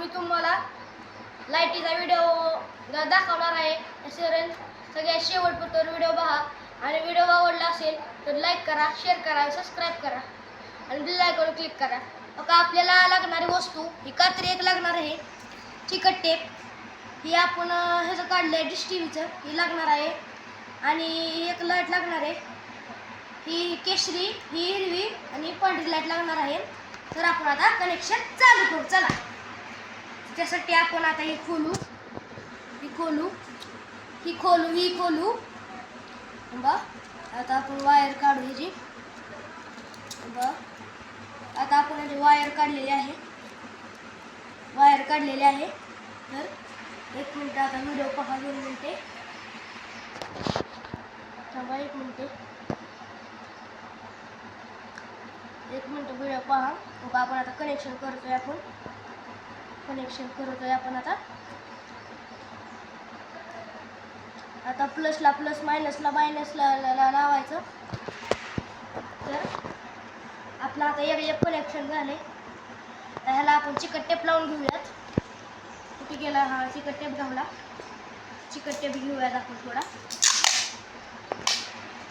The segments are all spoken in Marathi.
मी तुम्हाला लाईटीचा व्हिडिओ दाखवणार आहे. सगळ्या शेवटपर्यंत व्हिडिओ पहा आणि व्हिडिओ आवडला असेल तर लाईक करा, शेअर करा, सबस्क्राईब करा आणि बेल आयकॉन क्लिक करा. आता आपल्याला लागणारी वस्तू ही कात्री एक लागणार आहे, चिकट टेप ही आपण ह्याचं काढलं आहे डिश टीव्हीचं, ही लागणार आहे आणि एक लाईट लागणार आहे. ही केशरी, ही हिरवी आणि पांढरी लाईट लागणार आहे. तर आपण आता कनेक्शन चालू करू. चला, त्यासाठी आपण आता ही खोलू, ही खोलू. बा आता आपण वायर काढू ह्याची. बा आता आपण ह्याची वायर काढलेली आहे, तर एक मिनिट आता व्हिडिओ पहा. 2 मिनिटे थांबा, 1 मिनिट व्हिडिओ पहा. मग आपण आता कनेक्शन करतोय. आता प्लसला प्लस, मायनसला मायनसला लावायचं. तर आपलं आता एक कनेक्शन झाले. तर ह्याला आपण चिकट टेप लावून घेऊयात. कुठे गेला? हा चिकट टेप घावला. चिकट टेप घेऊयात आपण थोडा.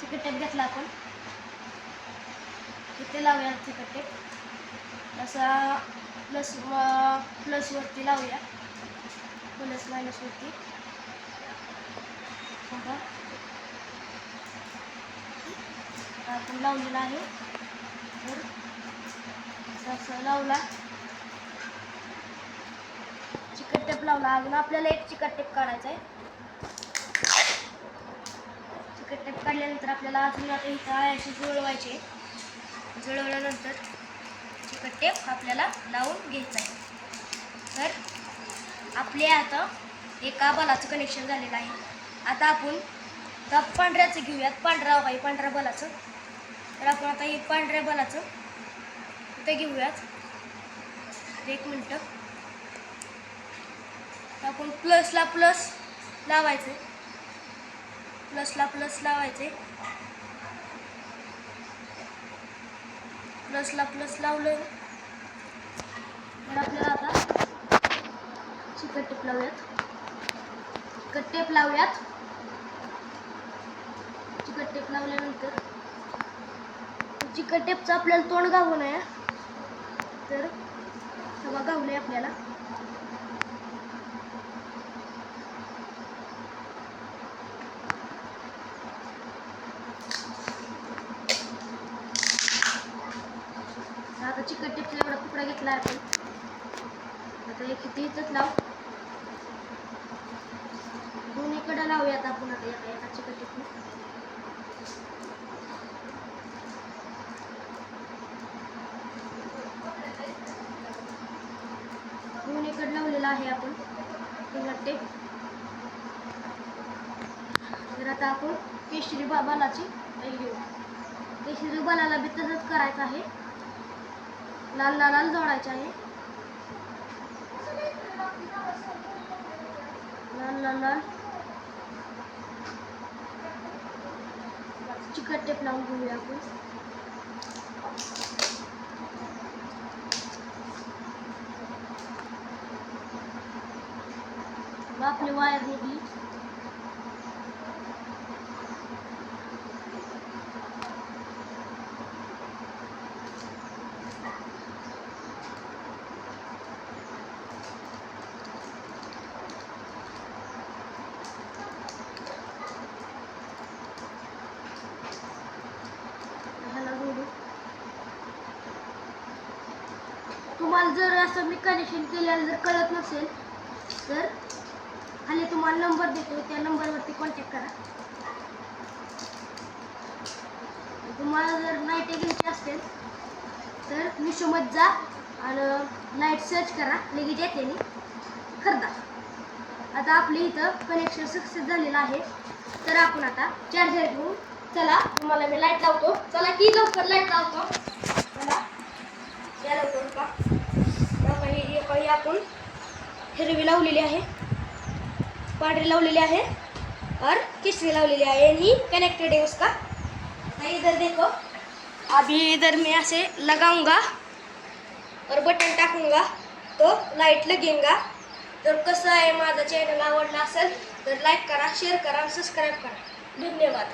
चिकट टेप घेतला आपण, इथे लावूया चिकट टेप. असा प्लस वरती लावूया, प्लस मायनस वरती. आपण लावलेला आहे. तर असं लावला, चिकट टेप लावला. अजून आपल्याला एक चिकट टेप काढायचा आहे. चिकट टेप काढल्यानंतर आपल्याला अजून आता इथं अशी जुळवायचे. जुळवल्यानंतर चिकट टेप आपल्याला लावून घ्यायचा आहे. तर आपल्या आता एका बलाचं कनेक्शन झालेलं आहे. आता आपण त्या पांढऱ्याचं घेऊयात, पांढऱ्या बलाचं. तर आपण आता हे पांढऱ्या बलाचं इथं घेऊयात. 1 मिनिट. आपण प्लसला प्लस लावायचे, प्लसला प्लस लावलं. तर आपल्याला आता चिकट टेप लावूयात. चिकट टेप लावल्यानंतर चिकट टेपचं आपल्याला तोंड गावू नये. तर सगळं गावलंय आपल्याला. आता चिकट टेपचा एवढा तुकडा घेतला आपण. आता एक इथंच लाव, दोन्हीकडे लावूयात आपण. आता एका चिकट टेपने दोन्हीकडे लावलेला आहे आपण चिकट टेप. तर आता आपण केशरी बलाची घेऊ. केशरी बलाला बी तसंच करायचं आहे, लाल जोडायचं आहे. लाल चिकट टेप लावून घेऊया आपण. आपली वायर निघली. तुम्हाला जर असं मी कनेक्शन केल्याला जर कळत नसेल तर खाली तुम्हाला नंबर देतो, त्या नंबरवरती कॉन्टॅक्ट करा. तुम्हाला जर लाईट घ्यायची असेल तर मिशोमध्ये जा आणि लाईट सर्च करा, लगेच येते मी खरेदा. आता आपली इथं कनेक्शन सक्सेस झालेलं आहे. तर आपण आता चार्जर घेऊन चला, तुम्हाला मी लाईट लावतो. चला की लवकर लाईट लावतो. चला या लवकर का काही आपण हिरवी लावलेली आहे, पांढरी लावलेली है और केसरी लावलेली है. यही कनेक्टेड है उसका. इधर देखो, अभी इधर मैं ऐसे लगाऊंगा और बटन टाकूंगा तो लाईट लगेंगा. तर कसं आहे माझा चॅनल आवडला असेल तर लाईक करा, शेअर करा, सबस्क्राईब करा. धन्यवाद.